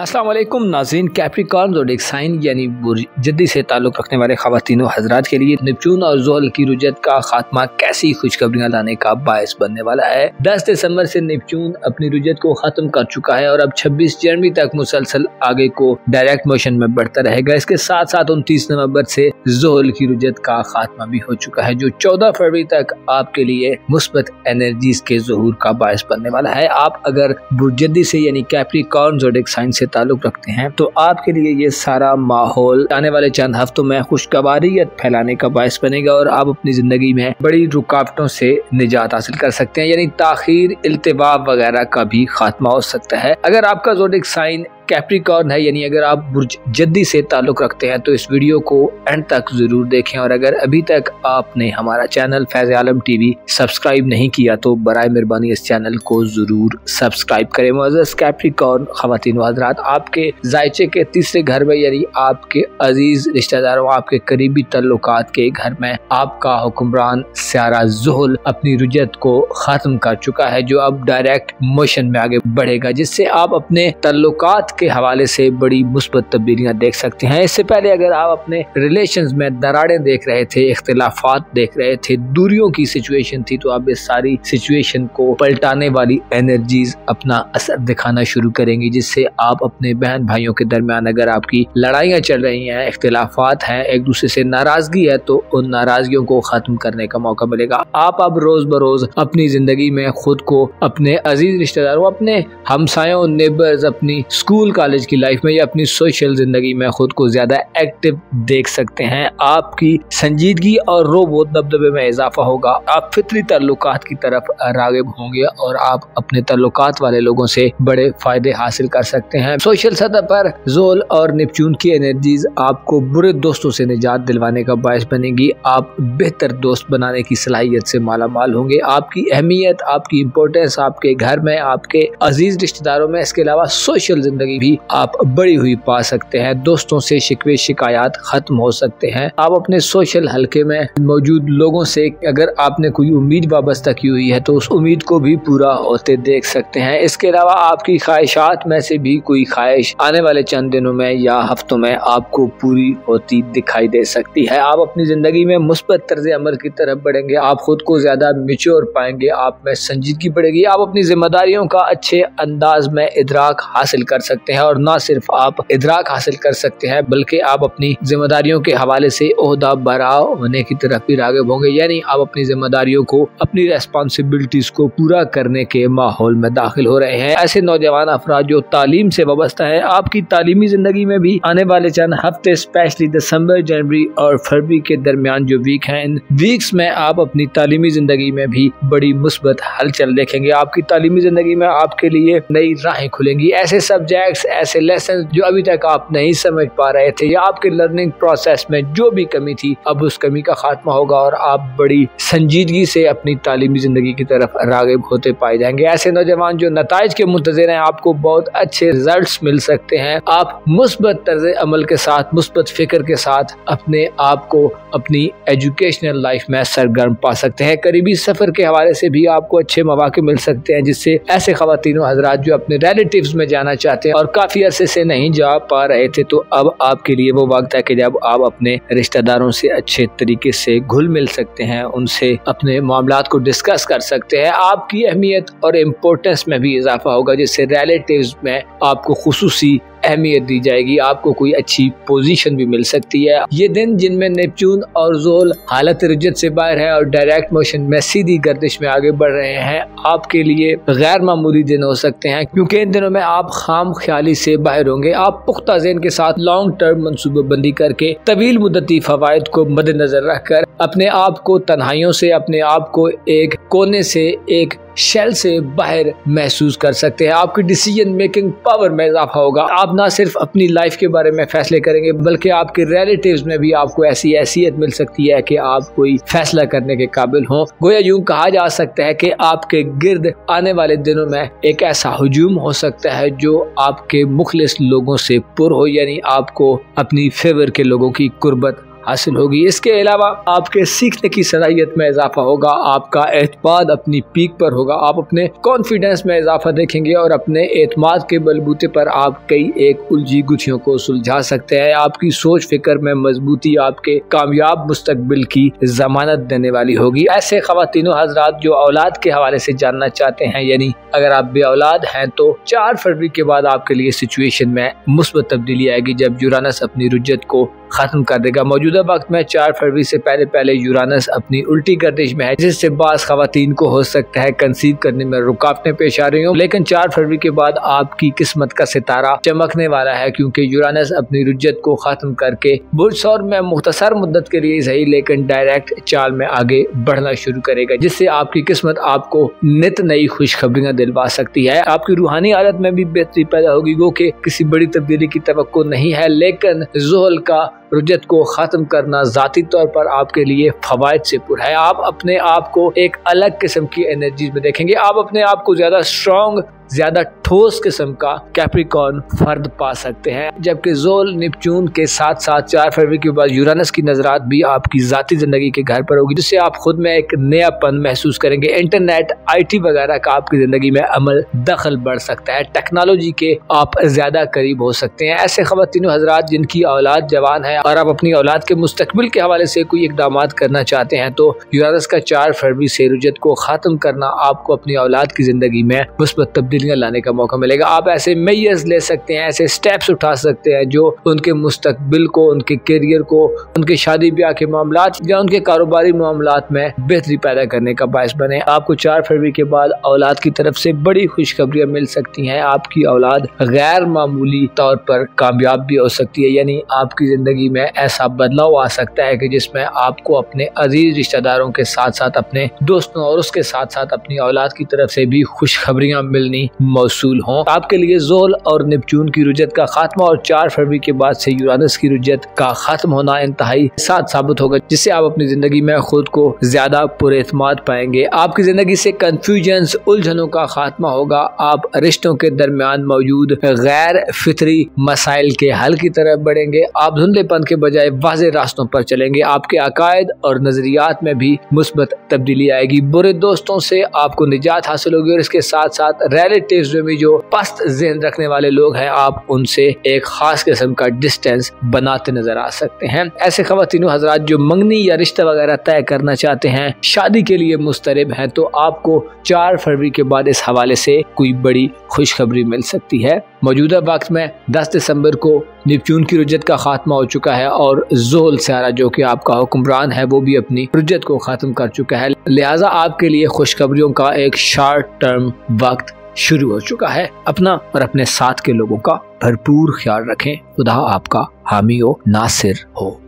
अस्सलाम वालेकुम नाज़रीन। कैप्रिकॉर्न ज़ोडिएक साइन यानी बुर्ज जद्दी से ताल्लुक़ रखने वाले ख़वातीन हज़रात के लिए नेपच्यून और ज़ोहल की रुजत का खात्मा कैसी खुशखबरियाँ लाने का बायस बनने वाला है। 10 दिसंबर से नेपच्यून अपनी रुजत को ख़त्म कर चुका है और अब 26 जनवरी तक मुसलसल आगे को डायरेक्ट मोशन में बढ़ता रहेगा। इसके साथ साथ 29 नवंबर से ज़ोहल की रुजत का खात्मा भी हो चुका है, जो 14 फरवरी तक आपके लिए मुस्बत एनर्जीज के ज़हूर का बायस बनने वाला है। आप अगर बुर्ज जद्दी से यानी कैप्रिकॉर्न ज़ोडिएक साइन से ताल्लुक़ रखते हैं तो आपके लिए ये सारा माहौल आने वाले चंद हफ्तों में खुशगवारियत फैलाने का बायस बनेगा और आप अपनी जिंदगी में बड़ी रुकावटों से निजात हासिल कर सकते हैं, यानी ताखीर, इल्तिवाब वगैरह का भी खात्मा हो सकता है। अगर आपका ज़ोडिएक साइन कैप्रिकॉर्न है यानी अगर आप बुर्ज जद्दी से ताल्लुक़ रखते हैं तो इस वीडियो को एंड तक जरूर देखें, और अगर अभी तक आपने हमारा चैनल फैज़ आलम टीवी सब्सक्राइब नहीं किया तो बराए मेहरबानी इस चैनल को जरूर सब्सक्राइब करें। मुअज़्ज़ज़ कैप्रिकॉर्न ख़वातीन व हज़रात, आपके जायचे के तीसरे घर में यानी आपके अजीज रिश्तेदारों, आपके करीबी तल्लुकात के घर में आपका हुक्मरान सियारा ज़ोहल अपनी रुजत को ख़त्म कर चुका है, जो अब डायरेक्ट मोशन में आगे बढ़ेगा, जिससे आप अपने तल्लुकात के हवाले से बड़ी मुस्बत तब्दीलियां देख सकते हैं। इससे पहले अगर आप अपने रिलेशंस में दरारें देख रहे थे, इख्तिलाफात देख रहे थे, दूरियों की सिचुएशन थी, तो आप इस सारी सिचुएशन को पलटाने वाली एनर्जीज अपना असर दिखाना शुरू करेंगी, जिससे आप अपने बहन भाइयों के दरमियान अगर आपकी लड़ाइयाँ चल रही हैं, इख्तिलाफात हैं, एक दूसरे से नाराजगी है, तो उन नाराजगियों को खत्म करने का मौका मिलेगा। आप अब रोज बरोज अपनी जिंदगी में खुद को अपने अजीज रिश्तेदारों, अपने हमसायों, नेबर्स, अपनी स्कूल कॉलेज की लाइफ में या अपनी सोशल जिंदगी में खुद को ज्यादा एक्टिव देख सकते हैं। आपकी संजीदगी और रोब दबदबे में इजाफा होगा। आप फितरी ताल्लुकात की तरफ राग़िब होंगे और आप अपने ताल्लुकात वाले लोगों से बड़े फायदे हासिल कर सकते हैं। सोशल सतह पर ज़ोहल और नेपच्यून की एनर्जीज आपको बुरे दोस्तों से निजात दिलवाने का बायस बनेगी। आप बेहतर दोस्त बनाने की सलाहियत से माला माल होंगे। आपकी अहमियत, आपकी इम्पोर्टेंस आपके घर में, आपके अजीज रिश्तेदारों में, इसके अलावा सोशल जिंदगी भी आप बड़ी हुई पा सकते हैं। दोस्तों से शिकवे शिकायत खत्म हो सकते हैं। आप अपने सोशल हलके में मौजूद लोगों से अगर आपने कोई उम्मीद वाबस्ता की हुई है तो उस उम्मीद को भी पूरा होते देख सकते हैं। इसके अलावा आपकी ख्वाहिशात में से भी कोई ख्वाहिश आने वाले चंद दिनों में या हफ्तों में आपको पूरी होती दिखाई दे सकती है। आप अपनी जिंदगी में मुस्बत तर्ज अमल की तरफ बढ़ेंगे। आप खुद को ज्यादा मैच्योर पाएंगे। आप में संजीदगी बढ़ेगी। आप अपनी जिम्मेदारियों का अच्छे अंदाज में इदराक हासिल कर सकते हैं, और ना सिर्फ आप इदराक हासिल कर सकते हैं बल्कि आप अपनी जिम्मेदारियों के हवाले से ओहदा बराव होने की तरफ भी राग़िब होंगे, यानी आप अपनी जिम्मेदारियों को, अपनी रेस्पॉन्सिबिलिटीज को पूरा करने के माहौल में दाखिल हो रहे हैं। ऐसे नौजवान अफराद जो तालीम से वाबस्ता है, आपकी तालीमी जिंदगी में भी आने वाले चंद हफ्ते स्पेशली दिसंबर, जनवरी और फरवरी के दरमियान जो वीक हैं, इन वीक्स में आप अपनी तालीमी जिंदगी में भी बड़ी मुस्बत हलचल देखेंगे। आपकी तालीमी जिंदगी में आपके लिए नई राहें खुलेंगी। ऐसे सब्जेक्ट्स, ऐसे लेसन जो अभी तक आप नहीं समझ पा रहे थे या आपके लर्निंग प्रोसेस में जो भी कमी थी, अब उस कमी का खात्मा होगा और आप बड़ी संजीदगी से अपनी तालीमी जिंदगी की तरफ राग़िब होते पाए जाएंगे। ऐसे नौजवान जो नताइज के मुंतज़िर हैं, आपको बहुत अच्छे रिजल्ट्स मिल सकते हैं। आप मुस्बत तर्ज अमल के साथ, मुस्बत फिक्र के साथ अपने आप को अपनी एजुकेशनल लाइफ में सरगर्म पा सकते हैं। करीबी सफर के हवाले से भी आपको अच्छे मौके मिल सकते हैं, जिससे ऐसे ख़वातीन व हज़रात जो अपने रिलेटिव्स में जाना चाहते हैं और काफी अरसे से नहीं जा पा रहे थे, तो अब आपके लिए वो वक्त है कि जब आप अपने रिश्तेदारों से अच्छे तरीके से घुल मिल सकते हैं, उनसे अपने मामलात को डिस्कस कर सकते हैं। आपकी अहमियत और इम्पोर्टेंस में भी इजाफा होगा, जिससे रिलेटिव्स में आपको खुसूसी अहमियत दी जाएगी। आपको कोई अच्छी पोजीशन भी मिल सकती है। ये दिन जिनमें नेपच्यून और ज़ोहल हालत रुजत से बाहर है और डायरेक्ट मोशन में सीधी गर्दिश में आगे बढ़ रहे हैं, आपके लिए गैर मामूली दिन हो सकते हैं, क्योंकि इन दिनों में आप खाम ख्याली से बाहर होंगे। आप पुख्ता ज़हन के साथ लॉन्ग टर्म मनसूबाबंदी करके तवील मुद्दती फवायद को मद्देनजर रखकर अपने आप को तन्हाइयों से, अपने आप को एक कोने से, एक शेल से बाहर महसूस कर सकते हैं। आपकी डिसीजन मेकिंग पावर में इजाफा होगा। आप ना सिर्फ अपनी लाइफ के बारे में फैसले करेंगे बल्कि आपके रिलेटिव्स में भी आपको ऐसी हैसियत मिल सकती है कि आप कोई फैसला करने के काबिल हों। गोया यूं कहा जा सकता है कि आपके गिर्द आने वाले दिनों में एक ऐसा हुजूम हो सकता है जो आपके मुखलिस लोगों से पुर हो, यानी आपको अपनी फेवर के लोगों की कुर्बत हासिल होगी। इसके अलावा आपके सीखने की सलाहियत में इजाफा होगा, आपका एतमाद अपनी पीक पर होगा, आप अपने कॉन्फिडेंस में इजाफा देखेंगे और अपने एतमाद के बलबूते पर आप कई एक उलझी गुत्थियों को सुलझा सकते हैं। आपकी सोच फिक्र में मजबूती आपके कामयाब मुस्तकबिल की जमानत देने वाली होगी। ऐसे ख़वातीनो हज़रात जो औलाद के हवाले से जानना चाहते हैं, यानी अगर आप बे औलाद हैं तो 4 फरवरी के बाद आपके लिए सिचुएशन में मुस्बत तब्दीली आएगी जब यूरानस अपनी रुज्जत को खत्म कर देगा। मौजूदा वक्त में 4 फरवरी से पहले यूरानस अपनी उल्टी गर्दिश में है, जिससे बाज़ ख़वातीन को हो सकता है कंसीव करने में रुकावटें पेश आ रही हों। लेकिन 4 फरवरी के बाद आपकी किस्मत का सितारा चमकने वाला है, क्योंकि यूरानस अपनी रुज्जत को खत्म करके बुर्ज सौर में मुख्तसर मुद्दत के लिए सही लेकिन डायरेक्ट चाल में आगे बढ़ना शुरू करेगा, जिससे आपकी किस्मत आपको नित नई खुशखबरियां दिलवा सकती है। आपकी रूहानी हालत में भी बेहतरी पैदा होगी। गो कि किसी बड़ी तब्दीली की तवक्को नहीं है, लेकिन ज़ुहल का रुज्जत को खत्म करना जाती तौर पर आपके लिए फवायद से पुर है। आप अपने आप को एक अलग किस्म की एनर्जी में देखेंगे, आप अपने आप को ज्यादा स्ट्रॉन्ग, ज्यादा ठोस किस्म का कैप्रिकॉर्न फर्द पा सकते हैं। जबकि ज़ोल नेपच्यून के साथ साथ 4 फरवरी के बाद यूरानस की नजरात भी आपकी जाती जिंदगी के घर पर होगी, जिससे आप खुद में एक नयापन महसूस करेंगे। इंटरनेट, IT वगैरह का आपकी जिंदगी में अमल दखल बढ़ सकता है, टेक्नोलॉजी के आप ज्यादा करीब हो सकते हैं। ऐसे ख़वातीनो हज़रात जिनकी औलाद जवान है और आप अपनी औलाद के मुस्तकबिल के हवाले से कोई इक़दामात करना चाहते हैं, तो यूरानस का 4 फरवरी से रुज्जत को खत्म करना आपको अपनी औलाद की जिंदगी में मुस्बत तब्दीलियां लाने का मौका मिलेगा। आप ऐसे मेजर्स ले सकते हैं, ऐसे स्टेप्स उठा सकते हैं जो उनके मुस्तकबिल को, उनके करियर को, उनके शादी ब्याह के मामलात या उनके कारोबारी मामलात में बेहतरी पैदा करने का बायस बने। आपको 4 फरवरी के बाद औलाद की तरफ से बड़ी खुशखबरियां मिल सकती हैं। आपकी औलाद गैर मामूली तौर पर कामयाब भी हो सकती है, यानी आपकी जिंदगी में ऐसा बदलाव आ सकता है कि जिसमें आपको अपने अजीज रिश्तेदारों के साथ साथ अपने दोस्तों और उसके साथ साथ अपनी औलाद की तरफ से भी खुशखबरियां मिलनी मौसूल हों। आपके लिए ज़ोल और नेपच्यून की रुज्जत का खात्मा और 4 फरवरी के बाद से यूरानस की रुज्जत का खत्म होना इंतहाई साथ साबित होगा, जिससे आप अपनी जिंदगी में खुद को ज्यादा पुरएतमाद पाएंगे। आपकी जिंदगी से कंफ्यूजन, उलझनों का खात्मा होगा। आप रिश्तों के दरमियान मौजूद गैर फितरी मसाइल के हल की तरफ बढ़ेंगे। आप धुंधलेपन के बजाय वाज़ेह रास्तों पर चलेंगे। आपके अकायद और नजरियात में भी मुस्बत तब्दीली आएगी। बुरे दोस्तों से आपको निजात हासिल होगी और इसके साथ साथ रिलेटिव्स में भी जो पस्त ज़हन रखने वाले लोग हैं, आप उनसे एक खास किस्म का डिस्टेंस बनाते नजर आ सकते हैं। ऐसे ख़वातीनो हज़रात जो मंगनी या रिश्ता वगैरह तय करना चाहते हैं, शादी के लिए मुस्तरिब हैं, तो आपको 4 फरवरी के बाद इस हवाले से कोई बड़ी खुशखबरी मिल सकती है। मौजूदा वक्त में 10 दिसंबर को नेपच्यून की रुज्जत का खात्मा हो चुका है और ज़ोहल सियारा जो कि आपका हुक्मरान है वो भी अपनी रुज्जत को खत्म कर चुका है। लिहाजा आपके लिए खुशखबरियों का एक शॉर्ट टर्म वक्त शुरू हो चुका है। अपना और अपने साथ के लोगों का भरपूर ख्याल रखें। खुदा आपका हामी हो, नासिर हो।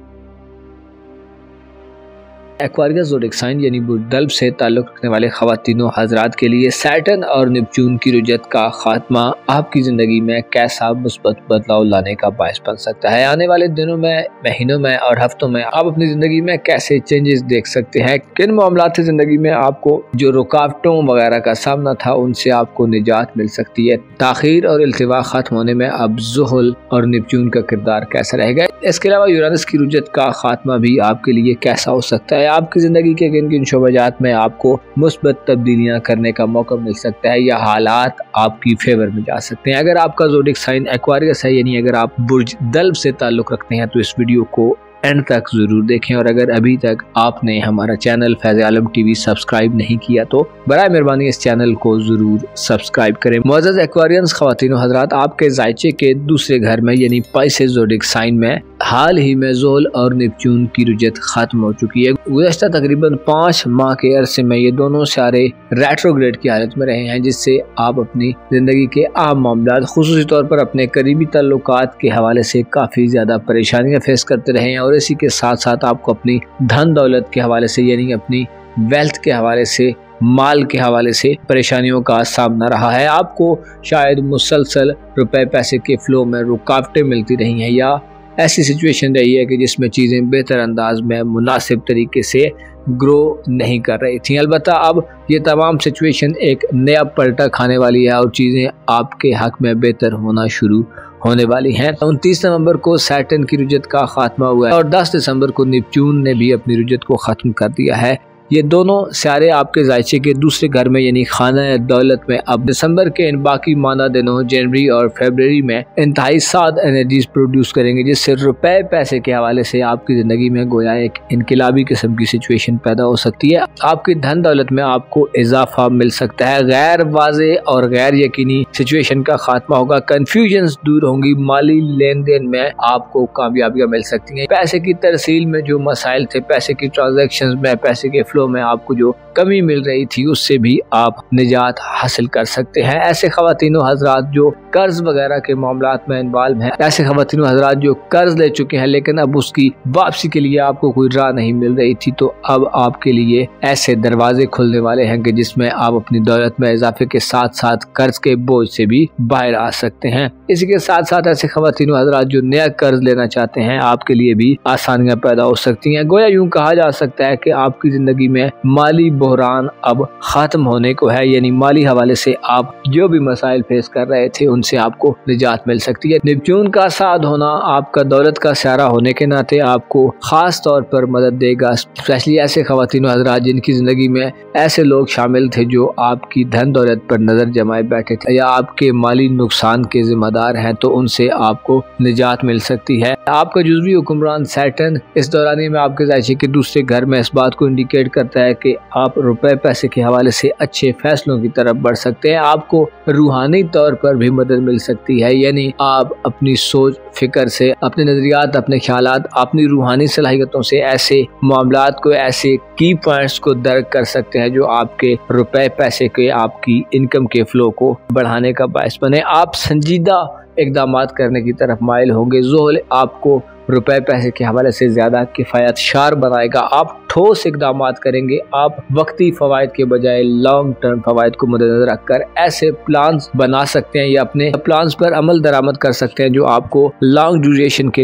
एक्वारियस ज़ोडिक साइन यानी बुर्ज से ताल्लुक़ रखने वाले ख़वातीनो हज़रात के लिए सैटर्न और नेपच्यून की रुज्जत का खात्मा आपकी ज़िंदगी में कैसा मुस्बत बदलाव लाने का बायस बन सकता है। आने वाले दिनों में, महीनों में और हफ्तों में आप अपनी ज़िंदगी में कैसे चेंजेस देख सकते हैं, किन मामलात ज़िंदगी में आपको जो रुकावटों वगैरह का सामना था उनसे आपको निजात मिल सकती है। ताख़ीर और इल्तिवा ख़त्म होने में अब ज़ुहल और नेपच्यून का किरदार कैसा रहेगा। इसके अलावा यूरानस की रुज्जत का खात्मा भी आपके लिए कैसा हो सकता है। आपकी जिंदगी के किन किन शोबाजात में आपको मुस्बत तब्दीलियां करने का मौका मिल सकता है या हालात आपकी फेवर में जा सकते हैं। अगर आपका ज़ोडिक साइन एक्वारियस है, यानी अगर आप बुर्ज दल्ब से ताल्लुक़ रखते हैं, तो इस वीडियो को एंड तक जरूर देखें। और अगर अभी तक आपने हमारा चैनल फैज़ आलम टीवी सब्सक्राइब नहीं किया तो बराए मेहरबानी इस चैनल को जरूर सब्सक्राइब करें। मुअज़्ज़ज़ एक्वारियंस ख़वातीनो हज़रात, आपके जायचे के दूसरे घर में यानी पाइसेस ज़ोडिक साइन में हाल ही में ज़ोहल और नेपच्यून की रुज्जत खत्म हो चुकी है। गुज़श्ता तकरीबन 5 माह के अरसे में ये दोनों सारे रेट्रोग्रेड की हालत में रहे हैं, जिससे आप अपनी ज़िंदगी के आम मामलात, ख़ुसूसी तौर पर अपने करीबी ताल्लुकात के हवाले से काफ़ी ज़्यादा परेशानियाँ फेस करते रहे हैं। और इसी के साथ साथ आपको अपनी धन दौलत के हवाले से यानी अपनी वेल्थ के हवाले से, माल के हवाले से परेशानियों का सामना रहा है। आपको शायद मुसलसल रुपए पैसे के फ्लो में रुकावटें मिलती रही हैं या ऐसी सिचुएशन रही है कि जिसमें चीज़ें बेहतर अंदाज में मुनासिब तरीके से ग्रो नहीं कर रही थी। अलबत्ता अब ये तमाम सिचुएशन एक नया पलटा खाने वाली है और चीज़ें आपके हक में बेहतर होना शुरू होने वाली हैं। 29 नवंबर को सैटर्न की रुजत का खात्मा हुआ है और 10 दिसंबर को नेपच्यून ने भी अपनी रुजत को खत्म कर दिया है। ये दोनों सितारे आपके जायचे के दूसरे घर में यानी खाना दौलत में अब दिसंबर के इन बाकी मादा दिनों जनवरी और फरवरी में इंतहाई साद एनर्जीज प्रोड्यूस करेंगे, जिससे रुपए पैसे के हवाले से आपकी जिंदगी में गोया एक इनकलाबी किस्म की सिचुएशन पैदा हो सकती है। आपकी धन दौलत में आपको इजाफा मिल सकता है। गैर वाजे और गैर यकीनी सिचुएशन का खात्मा होगा। कंफ्यूजन दूर होंगी। माली लेन देन में आपको कामयाबियां मिल सकती हैं। पैसे की तरसील में जो मसाइल थे, पैसे की ट्रांजेक्शन में, पैसे के फ्लो में आपको जो कमी मिल रही थी, उससे भी आप निजात हासिल कर सकते हैं। ऐसे खवातीनों हजरात जो कर्ज वगैरह के मामलात में इन्वॉल्व हैं, ऐसे खवातीनों हजरात जो कर्ज ले चुके हैं लेकिन अब उसकी वापसी के लिए आपको कोई राह नहीं मिल रही थी, तो अब आपके लिए ऐसे दरवाजे खुलने वाले हैं कि जिसमें आप अपनी दौलत में इजाफे के साथ साथ कर्ज के बोझ से भी बाहर आ सकते हैं। इसी के साथ साथ ऐसे खवातीनों हजरात जो नया कर्ज लेना चाहते हैं, आपके लिए भी आसानियां पैदा हो सकती हैं। गोया यूं कहा जा सकता है कि आपकी जिंदगी में माली बहरान अब खत्म होने को है, यानी माली हवाले से आप जो भी मसाइल फेस कर रहे थे उनसे आपको निजात मिल सकती है। नेपच्यून का साथ होना आपका दौलत का सहारा होने के नाते आपको खास तौर पर मदद देगा, स्पेशली ऐसे खवातीन हजरात जिनकी जिंदगी में ऐसे लोग शामिल थे जो आपकी धन दौलत पर नजर जमाए बैठे थे या आपके माली नुकसान के जिम्मेदार हैं, तो उनसे आपको निजात मिल सकती है। आपका जुज़वी हुक्मरान सैटर्न इस दौरानी में आपके जायचे के दूसरे घर में इस बात को इंडिकेट करता है कि आप रुपए पैसे के हवाले से अच्छे फैसलों की तरफ बढ़ सकते हैं। आपको रूहानी तौर पर भी मदद मिल सकती है, यानी आप अपनी सोच फिक्र से, अपने नजरियात, अपने ख्यालात, अपनी रूहानी सलाहियतों से ऐसे मामलात को, ऐसे की पॉइंट्स को दर्क कर सकते हैं जो आपके रुपए पैसे के, आपकी इनकम के फ्लो को बढ़ाने का बायस बने। आप संजीदा इक़दामात करने की तरफ माइल होंगे। ज़ोहल आपको रुपए पैसे के हवाले से ज्यादा किफ़ायत शार बनाएगा। आप ठोस इक़दामात करेंगे। आप वक्ती फ़वाइद के बजाय लॉन्ग टर्म फ़वाइद को मद्देनज़र रखकर ऐसे प्लान्स बना सकते हैं या अपने प्लान्स पर अमल दरामद कर सकते हैं जो आपको लॉन्ग ड्यूरेशन के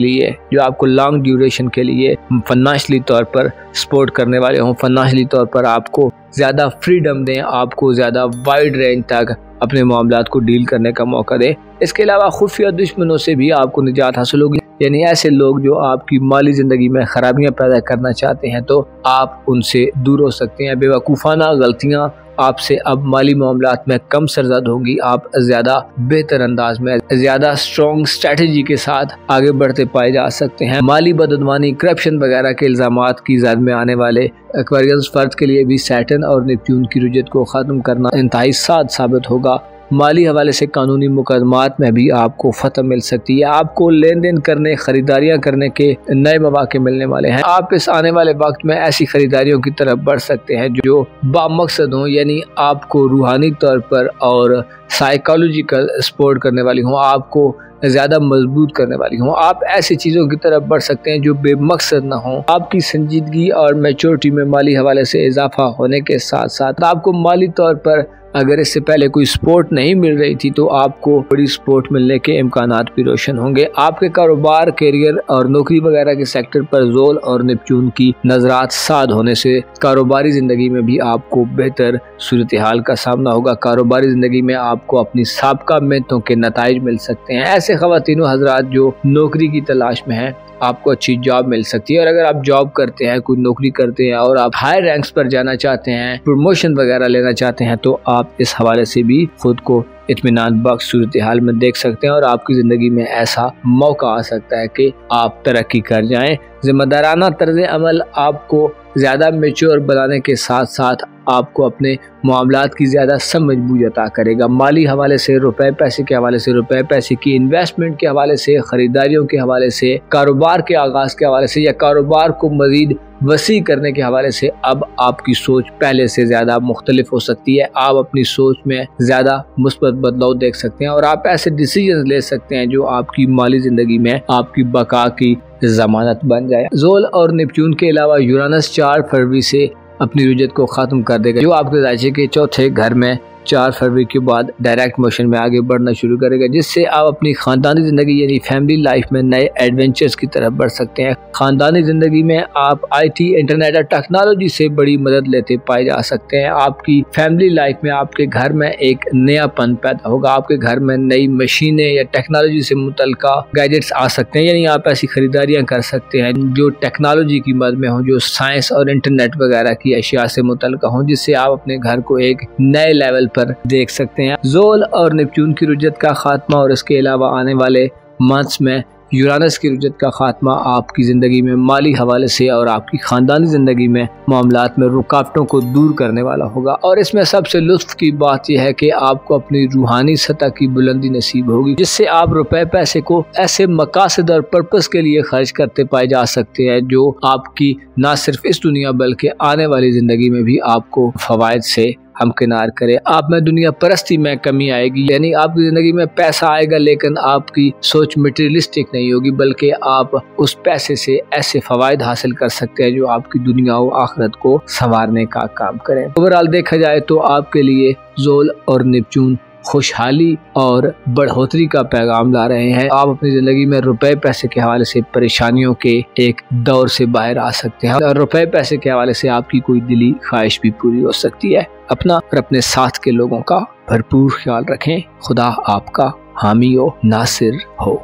लिए फाइनेंशियली तौर पर सपोर्ट करने वाले हों, फाइनेंशियली तौर पर आपको ज़्यादा फ्रीडम दें, आपको ज़्यादा वाइड रेंज तक अपने मामलात को डील करने का मौका दें। इसके अलावा खुफिया दुश्मनों से भी आपको निजात हासिल होगी, यानी ऐसे लोग जो आपकी माली ज़िंदगी में खराबियां पैदा करना चाहते हैं तो आप उनसे दूर हो सकते हैं। बेवकूफ़ाना गलतियां आपसे अब माली मामलात में कम सरजद होंगी। आप ज़्यादा बेहतर अंदाज में, ज़्यादा स्ट्रॉन्ग स्ट्रेटजी के साथ आगे बढ़ते पाए जा सकते हैं। माली बदअदवानी, करप्शन वगैरह के इल्ज़ामात की ज़द में आने वाले एक्वेरियस फर्द के लिए भी सैटर्न और नेपच्यून की रुजत को ख़त्म करना इंतहाई साद साबित होगा। माली हवाले से कानूनी मुकदमात में भी आपको फतह मिल सकती है। आपको लेन देन करने, खरीदारियां करने के नए मौके मिलने वाले हैं। आप इस आने वाले वक्त में ऐसी खरीदारियों की तरफ बढ़ सकते हैं जो बामकसद हों, यानी आपको रूहानी तौर पर और साइकोलॉजिकल सपोर्ट करने वाली हों, आपको ज़्यादा मजबूत करने वाली हों। आप ऐसी चीज़ों की तरफ बढ़ सकते हैं जो बेमकसद ना हों। आपकी संजीदगी और मैच्योरिटी में माली हवाले से इजाफा होने के साथ साथ आपको माली तौर पर अगर इससे पहले कोई सपोर्ट नहीं मिल रही थी तो आपको बड़ी सपोर्ट मिलने के इम्कानात भी रोशन होंगे। आपके कारोबार, करियर और नौकरी वगैरह के सेक्टर पर ज़ोल और नेपच्यून की नजरात साद होने से कारोबारी ज़िंदगी में भी आपको बेहतर सूरत हाल का सामना होगा। कारोबारी ज़िंदगी में आपको अपनी साबका मेहनतों के नताइज मिल सकते हैं। ऐसे खवातीनों हजरात जो नौकरी की तलाश में हैं, आपको अच्छी जॉब मिल सकती है। और अगर आप जॉब करते हैं, कोई नौकरी करते हैं और आप हाई रैंक्स पर जाना चाहते हैं, प्रमोशन वगैरह लेना चाहते हैं, तो आप इस हवाले से भी खुद को इत्मीनान बख्श सूरत हाल में देख सकते हैं और आपकी ज़िंदगी में ऐसा मौका आ सकता है कि आप तरक्की कर जाएं। जिम्मेदाराना तर्ज अमल आपको ज़्यादा मैच्योर बनाने के साथ साथ आपको अपने मामलात की ज़्यादा समझ बूझ अता करेगा। माली हवाले से, रुपए पैसे के हवाले से, रुपए पैसे की इन्वेस्टमेंट के हवाले से, ख़रीदारियों के हवाले से, कारोबार के आगाज़ के हवाले से या कारोबार को मज़ीद वसी करने के हवाले से अब आपकी सोच पहले से ज़्यादा मुख्तलिफ हो सकती है। आप अपनी सोच में ज़्यादा मुस्बत बदलाव देख सकते हैं और आप ऐसे डिसीजन ले सकते हैं जो आपकी माली ज़िंदगी में आपकी बका की ज़मानत बन जाए। ज़ोल और नेपच्यून के अलावा यूरानस 4 फरवरी से अपनी रुजत को ख़त्म कर देगा, जो आपके जायचे के चौथे घर में 4 फरवरी के बाद डायरेक्ट मोशन में आगे बढ़ना शुरू करेगा, जिससे आप अपनी खानदानी ज़िंदगी यानी फैमिली लाइफ में नए एडवेंचर्स की तरफ बढ़ सकते हैं। खानदानी ज़िंदगी में आप IT, इंटरनेट और टेक्नोलॉजी से बड़ी मदद लेते पाए जा सकते हैं। आपकी फैमिली लाइफ में आपके घर में एक नयापन पैदा होगा, आपके घर में नई मशीनें या टेक्नोलॉजी से मुतल्लिका गैजेट्स आ सकते हैं, यानी आप ऐसी खरीदारियाँ कर सकते हैं जो टेक्नोलॉजी की मदद में हो, जो साइंस और इंटरनेट वगैरह की अशिया से मुतल्लिका हो, जिससे आप अपने घर को एक नए लेवल पर देख सकते हैं। ज़ोल और नेपच्यून की रुजत का खात्मा और इसके अलावा आने वाले मंथ्स में यूरानस की रुजत का खात्मा आपकी ज़िंदगी में माली हवाले से और आपकी ख़ानदानी ज़िंदगी में मामलात में रुकावटों को दूर करने वाला होगा। और इसमें सबसे लुत्फ़ की बात यह है कि आपको अपनी रूहानी सतह की बुलंदी नसीब होगी, जिससे आप रुपए पैसे को ऐसे मकासद और पर्पस के लिए खर्च करते पाए जा सकते हैं जो आपकी ना सिर्फ इस दुनिया बल्कि आने वाली ज़िंदगी में भी आपको फ़वाइद से हमकिनार करे। आप में दुनिया परस्ती में कमी आएगी, यानी आपकी ज़िंदगी में पैसा आएगा लेकिन आपकी सोच मटेरियलिस्टिक नहीं होगी, बल्कि आप उस पैसे से ऐसे फ़वाइद हासिल कर सकते हैं जो आपकी दुनिया और आखिरत को संवारने का काम करें। ओवरऑल देखा जाए तो आपके लिए ज़ोल और नेपच्यून खुशहाली और बढ़ोतरी का पैगाम ला रहे हैं। आप अपनी ज़िंदगी में रुपए पैसे के हवाले से परेशानियों के एक दौर से बाहर आ सकते हैं और रुपए पैसे के हवाले से आपकी कोई दिली ख्वाहिश भी पूरी हो सकती है। अपना और अपने साथ के लोगों का भरपूर ख्याल रखें। खुदा आपका हामी हो, नासिर हो।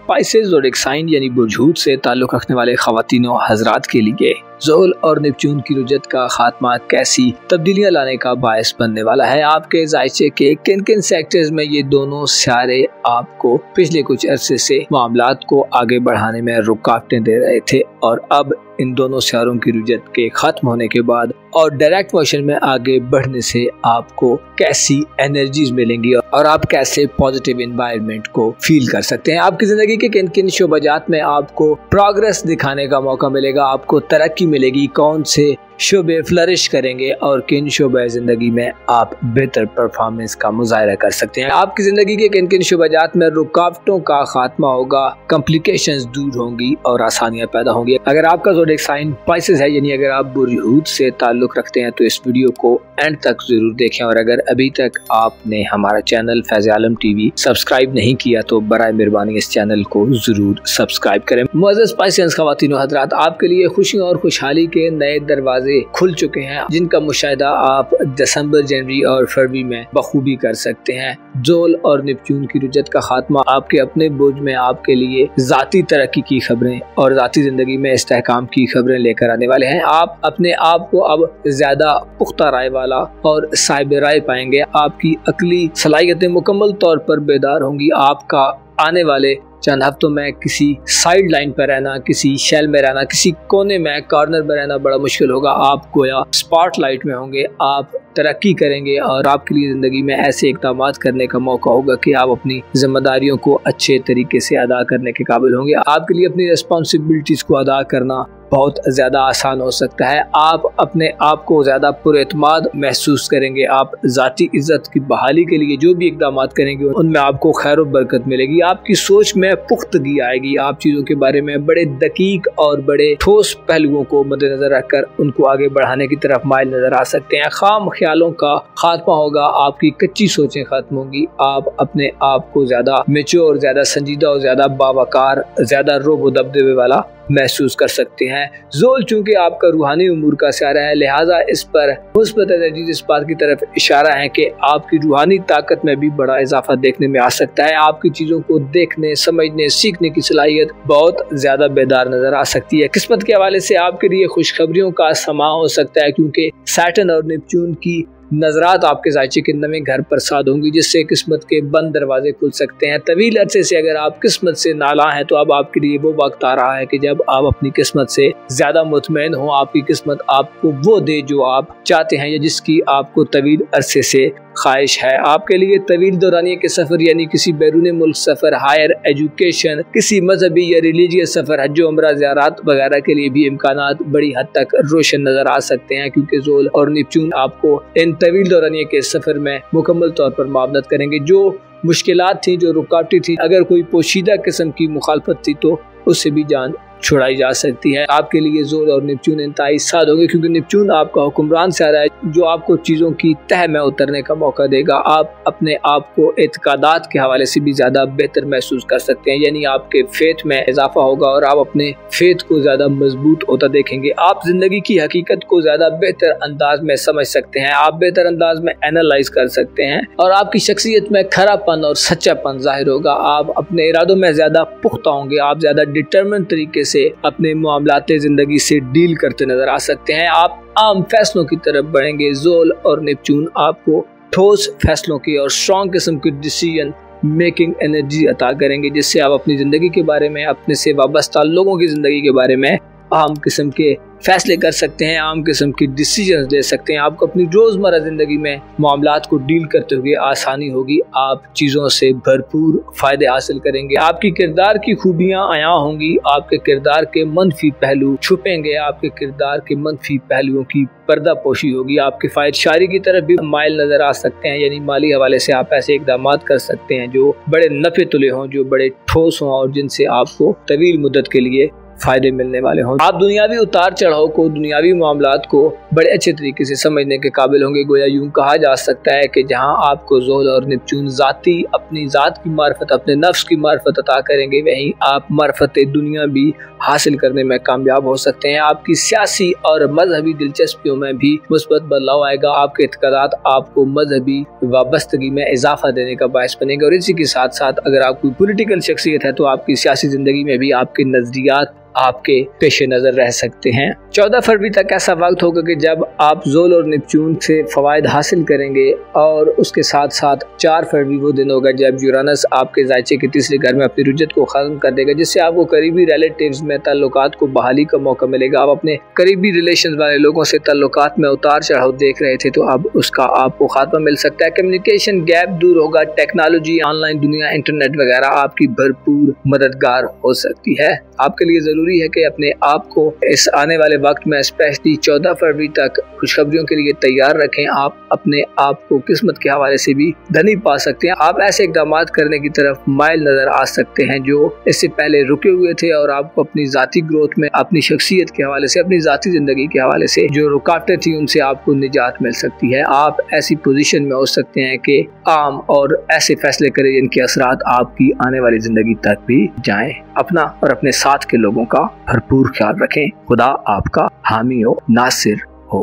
स्पाइसेस ज़ोडिएक साइन यानी बुर्जूद से ताल्लुक़ रखने वाले ख़वातीनों हज़रात के लिए ज़ोल और नेपच्यून की रुजत का खात्मा कैसी तब्दीलियां लाने का बायस बनने वाला है। आपके ज़ायचे के किन किन सेक्टर्स में ये दोनों सितारे आपको पिछले कुछ अरसे से मामलात को आगे बढ़ाने में रुकावटें दे रहे थे, और अब इन दोनों सितारों की रुजत के खत्म होने के बाद और डायरेक्ट मोशन में आगे बढ़ने से आपको कैसी एनर्जीज मिलेंगी और आप कैसे पॉजिटिव एनवायरनमेंट को फील कर सकते हैं। आपकी ज़िंदगी के किन किन शोबाजात में आपको प्रोग्रेस दिखाने का मौका मिलेगा, आपको तरक्की मिलेगी, कौन से शोबे फ्लरिश करेंगे और किन शोबे ज़िंदगी में आप बेहतर परफॉर्मेंस का मुजाहरा कर सकते हैं। आपकी ज़िंदगी के किन किन शोबाजात में रुकावटों का खात्मा होगा, कॉम्प्लिकेशंस दूर होंगी और आसानियां पैदा होंगी। अगर आपका ज़ोडिएक साइन स्पाइसेस है, यानी अगर आप बुर्जूद से ताल्लुक़ रखते हैं, तो इस वीडियो को एंड तक ज़रूर देखें। और अगर अभी तक आपने हमारा चैनल फैज़ आलम TV सब्सक्राइब नहीं किया तो बराए मेहरबानी इस चैनल को ज़रूर सब्सक्राइब करें। मुअज़्ज़ज़ स्पाइसेस ख़वातीनो हज़रात, आपके लिए खुशियों और खुशहाली के नए दरवाजे खुल चुके हैं, जिनका मुशाहिदा आप दिसंबर, जनवरी और फरवरी में बखूबी कर सकते हैं। ज़ोल और नेपच्यून की रुजत का खात्मा आपके अपने बुर्ज में आपके लिए ज़ाती तरक्की की खबरें और ज़ाती ज़िंदगी में इस्तेहकाम की खबरें लेकर आने वाले हैं। आप अपने आप को अब ज़्यादा पुख्ता राय वाला और साहिब राय पाएंगे। आपकी अक्ली सलाहियतें मुकम्मल तौर पर बेदार होंगी। आपका आने वाले चंद हफ्तों में किसी साइड लाइन पर रहना, किसी शेल में रहना, किसी कोने में, कॉर्नर में रहना बड़ा मुश्किल होगा। आप गोया स्पॉटलाइट में होंगे, आप तरक्की करेंगे और आपके लिए ज़िंदगी में ऐसे इक़दामात करने का मौका होगा कि आप अपनी जिम्मेदारियों को अच्छे तरीके से अदा करने के काबिल होंगे। आपके लिए अपनी रिस्पॉन्सिबिलिटीज़ को अदा करना बहुत ज़्यादा आसान हो सकता है। आप अपने आप को ज़्यादा पुरएतमाद महसूस करेंगे। आप ज़ाती इज़्ज़त की बहाली के लिए जो भी इक़दामात करेंगे उनमें आपको खैर और बरकत मिलेगी। आपकी सोच में पुख्तगी आएगी। आप चीज़ों के बारे में बड़े दकीक और बड़े ठोस पहलुओं को मद्देनजर रखकर उनको आगे बढ़ाने की तरफ माइल नजर आ सकते हैं। खाम ख्यालों का खात्मा होगा। आपकी कच्ची सोचें खत्म होंगी। आप अपने आप को ज़्यादा मैच्योर, ज़्यादा संजीदा और ज़्यादा बावकार, ज़्यादा रोब दबदबे वाला महसूस कर सकते हैं। ज़ोल चूंकि आपका रूहानी उमूर का सितारा है, लिहाजा इस पर मुस्बत एनर्जी इस बात की तरफ इशारा है कि आपकी रूहानी ताकत में भी बड़ा इजाफा देखने में आ सकता है। आपकी चीज़ों को देखने, समझने, सीखने की सलाहियत बहुत ज़्यादा बेदार नज़र आ सकती है। किस्मत के हवाले से आपके लिए खुशखबरियों का समा हो सकता है, क्योंकि सैटर्न और नेपच्यून की नजरात आपके ज़ायचे के नवे घर पर साद होंगी, जिससे किस्मत के बंद दरवाजे खुल सकते हैं। तवील अरसे से अगर आप किस्मत से नाला हैं तो अब आपके लिए वो वक्त आ रहा है कि जब आप अपनी किस्मत से ज़्यादा मुतमईन हो। आपकी किस्मत आपको वो दे जो आप चाहते हैं या जिसकी आपको तवील अरसे से ख्वाहिश है। आपके लिए तवील दौरानिये के सफ़र यानी किसी बैरून मुल्क सफ़र, हायर एजुकेशन, किसी मजहबी या रिलीजियस सफ़र, हज उम्रा, ज़ियारत वगैरह के लिए भी इम्कानात बड़ी हद तक रोशन नज़र आ सकते हैं, क्योंकि ज़ोल और नेपच्यून आपको इन तवील दौरानिये के सफ़र में मुकम्मल तौर पर मामलत करेंगे। जो मुश्किलात थी, जो रुकावटें थी, अगर कोई पोशीदा किस्म की मुखालफत थी तो उससे भी जान छुड़ाई जा सकती है। आपके लिए ज़ोल और नेपच्यून इंतहाई साथ होंगे, क्योंकि नेपच्यून आपका हुक्मरान से आ रहा है जो आपको चीज़ों की तह में उतरने का मौका देगा। आप अपने आप को एतकादात के हवाले से भी ज़्यादा बेहतर महसूस कर सकते हैं, यानी आपके फेथ में इजाफा होगा और आप अपने फेथ को ज़्यादा मजबूत होता देखेंगे। आप ज़िंदगी की हकीकत को ज़्यादा बेहतर अंदाज में समझ सकते हैं, आप बेहतर अंदाज में एनालाइज कर सकते हैं और आपकी शख्सियत में खरापन और सच्चापन जाहिर होगा। आप अपने इरादों में ज़्यादा पुख्ता होंगे, आप ज़्यादा डिटरमिन तरीके से अपने मामलाते ज़िंदगी से डील करते नजर आ सकते हैं। आप आम फैसलों की तरफ बढ़ेंगे। ज़ोल और नेपच्यून आपको ठोस फैसलों की और स्ट्रॉन्ग किस्म की डिसीजन मेकिंग एनर्जी अता करेंगे, जिससे आप अपनी ज़िंदगी के बारे में, अपने से वाबस्ता लोगों की ज़िंदगी के बारे में आम किस्म के फैसले कर सकते हैं, आम किस्म की डिसीजंस ले सकते हैं। आपको अपनी रोज़मर्रा ज़िंदगी में मामलात को डील करते हुए आसानी होगी। आप चीज़ों से भरपूर फ़ायदे हासिल करेंगे। आपकी किरदार की खूबियाँ आया होंगी, आपके किरदार के मनफी पहलू छुपेंगे, आपके किरदार के मनफी पहलुओं की पर्दापोशी होगी। आपके फ़ायद शारी की तरफ भी माइल नज़र आ सकते हैं, यानी माली हवाले से आप ऐसे इकदाम कर सकते हैं जो बड़े नफ़े तुले हों, जो बड़े ठोस हों और जिनसे आपको तवील मुद्दत के लिए फायदे मिलने वाले हों। आप दुनियावी उतार चढ़ाव को, दुनियावी मामलात को बड़े अच्छे तरीके से समझने के काबिल होंगे। गोया यूं कहा जा सकता है कि जहां आपको ज़ोल और नेपच्यून जाती अपनी ज़ात की मार्फत, अपने नफ्स की मार्फत अता करेंगे, वहीं आप मार्फत दुनिया भी हासिल करने में कामयाब हो सकते हैं। आपकी सियासी और मजहबी दिलचस्पियों में भी मुस्बत बदलाव आएगा। आपके इत्क़ादात आपको मजहबी वाबस्तगी में इजाफा देने का बायस बनेंगे और इसी के साथ साथ अगर आप कोई पॉलिटिकल शख्सियत है तो आपकी सियासी ज़िंदगी में भी आपके नज़रियात आपके पेश नज़र रह सकते हैं। 14 फरवरी तक ऐसा वक्त होगा कि जब आप ज़ोल और नेपच्यून से फ़वाइद हासिल करेंगे और उसके साथ साथ 4 फरवरी वो दिन होगा जब यूरानस आपके ज़ायचे के तीसरे घर में अपनी रुजत को ख़त्म कर देगा, जिससे आपको करीबी रिलेटिव्स में ताल्लुकात को बहाली का मौका मिलेगा। आप अपने करीबी रिलेशन वाले लोगों से ताल्लुकात में उतार चढ़ाव देख रहे थे तो अब उसका आपको खात्मा मिल सकता है। कम्युनिकेशन गैप दूर होगा। टेक्नोलॉजी, ऑनलाइन दुनिया, इंटरनेट वगैरह आपकी भरपूर मददगार हो सकती है। आपके लिए ज़रूरी है कि अपने आप को इस आने वाले वक्त में स्पेशली 14 फरवरी तक खुशखबरियों के लिए तैयार रखें। आप अपने आप को किस्मत के हवाले से भी धनी पा सकते हैं। आप ऐसे इकदाम करने की तरफ माइल नजर आ सकते हैं जो इससे पहले रुके हुए थे और आपको अपनी जाती ग्रोथ में, अपनी शख्सियत के हवाले से, अपनी जाती जिंदगी के हवाले से जो रुकावटें थी उनसे आपको निजात मिल सकती है। आप ऐसी पोजीशन में हो सकते हैं कि आम और ऐसे फैसले करें जिनके असरात आपकी आने वाली जिंदगी तक भी जाएं। अपना और अपने साथ के लोगों का भरपूर ख्याल रखें। खुदा आपका हामी हो, नासिर हो।